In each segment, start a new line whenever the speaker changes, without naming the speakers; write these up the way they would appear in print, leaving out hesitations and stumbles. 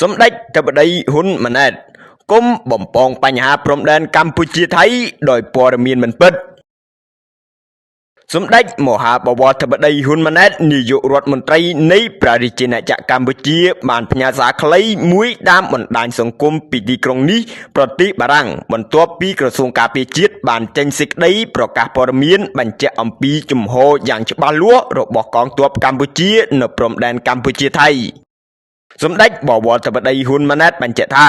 សម្ដេចធិបតីហ៊ុនម៉ាណែតគុំបំពងបញ្ហាព្រំដែនកម្ពុជាថៃដោយព័ត៌មានមិនពិតសម្ដេចមហាបវរធិបតីហ៊ុនម៉ាណែតនាយករដ្ឋមន្ត្រីនៃព្រះរាជាណាចក្រកម្ពុជាបានផ្ញើសារខ្លីមួយតាមបណ្ដាញសង្គមពីទីក្រុងនេះប្រទេសបារាំងបន្ទាប់ពីក្រសួងការពារជាតិបានចេញសេចក្តីប្រកាសព័ត៌មានបញ្ជាក់អំពីជំហរយ៉ាងច្បាស់លាស់របស់កងទ័ពកម្ពុជានៅព្រំដែនកម្ពុជាថៃសម្ដេចបវរធិបតីហ៊ុនម៉ាណែតបញ្ជាក់ថា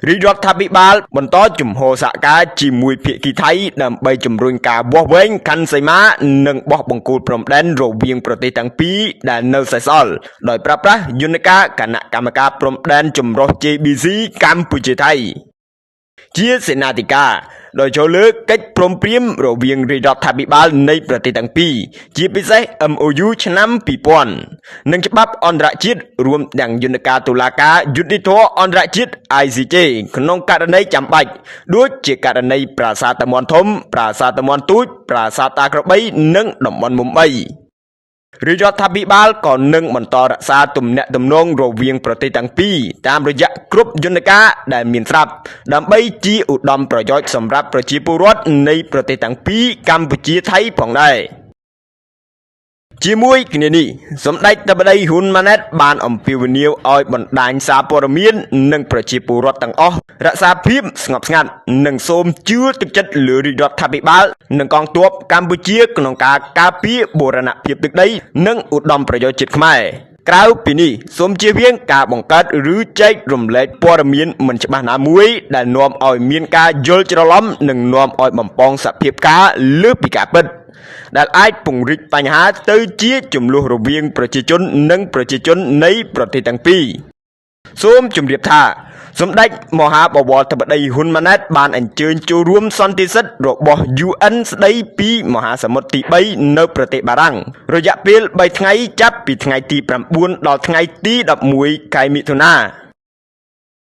រាជរដ្ឋាភិបាលបន្តជំហរសហការជាមួយភាគីថៃដើម្បីជំរុញការវាស់វែងខណ្ឌសីមានិងបោះបង្គោលព្រំដែនរវាងប្រទេសទាំងពីរដែលនៅសេសសល់ដោយប្រើប្រាស់យន្តការគណៈកម្មការព្រំដែនចម្រុះ JBC កម្ពុជាថៃជាសេនាធិការដោយចូលលើកិច្ចព្រមព្រៀងរវាងរាជរដ្ឋាភិបាលនៃប្រទេសទាំងពីរជាពិសេស MOU ឆ្នាំ2000និងច្បាប់អន្តរជាតិរួមទាំងយន្តការតុលាការយុត្តិធម៌អន្តរជាតិ ICJ ក្នុងករណីចាំបាច់ដូចជាករណីប្រាសាទតាមាន់ធំប្រាសាទតាមាន់ទូចប្រាសាទតាក្របីនិងតំបន់មុំ3រាជរដ្ឋាភិបាលក៏នឹងបន្តរក្សាទំនាក់ទំនងរវាងប្រទេសទាំងពីរតាមរយៈគ្រប់យន្តការដែលមានស្រាប់ដើម្បីជាឧត្តមប្រយោជន៍សម្រាប់ប្រជាពលរដ្ឋនៃប្រទេសទាំងពីរកម្ពុជាថៃផងដែរជាមួយគ្នានេះសម្ដេចធិបតីហ៊ុនម៉ាណែតបានអំពាវនាវឲ្យបណ្ដាញសារព័ត៌មាននិងប្រជាពលរដ្ឋទាំងអស់រក្សាភាពស្ងប់ស្ងាត់និងសូមជឿទុកចិត្តលើរាជរដ្ឋាភិបាលនិងកងទ័ពកម្ពុជាក្នុងការការពារបូរណភាពទឹកដីនិងឧត្តមប្រយោជន៍ជាតិខ្មែរក្រៅពីនេះសូមជៀសវាងការបង្កើតឬចែករំលែកព័ត៌មានមិនច្បាស់ណាមួយដែលនាំឲ្យមានការយល់ច្រឡំនិងនាំឲ្យបំពងសភាពការលើសពីការពិតដែលអាចពង្រីកបញ្ហាទៅជាជម្លោះរវាងប្រជាជននិងប្រជាជននៃប្រទេសទាំងពីរសូមជម្រាបថាសម្ដេចមហាបវរធិបតីហ៊ុនម៉ាណែតបានអញ្ជើញចូលរួមសន្និសីទរបស់ UN ស្ដីពីមហាសមុទ្រទី3នៅប្រទេសបារាំងរយៈពេល3ថ្ងៃចាប់ពីថ្ងៃទី9ដល់ថ្ងៃទី11ខែមិថុនា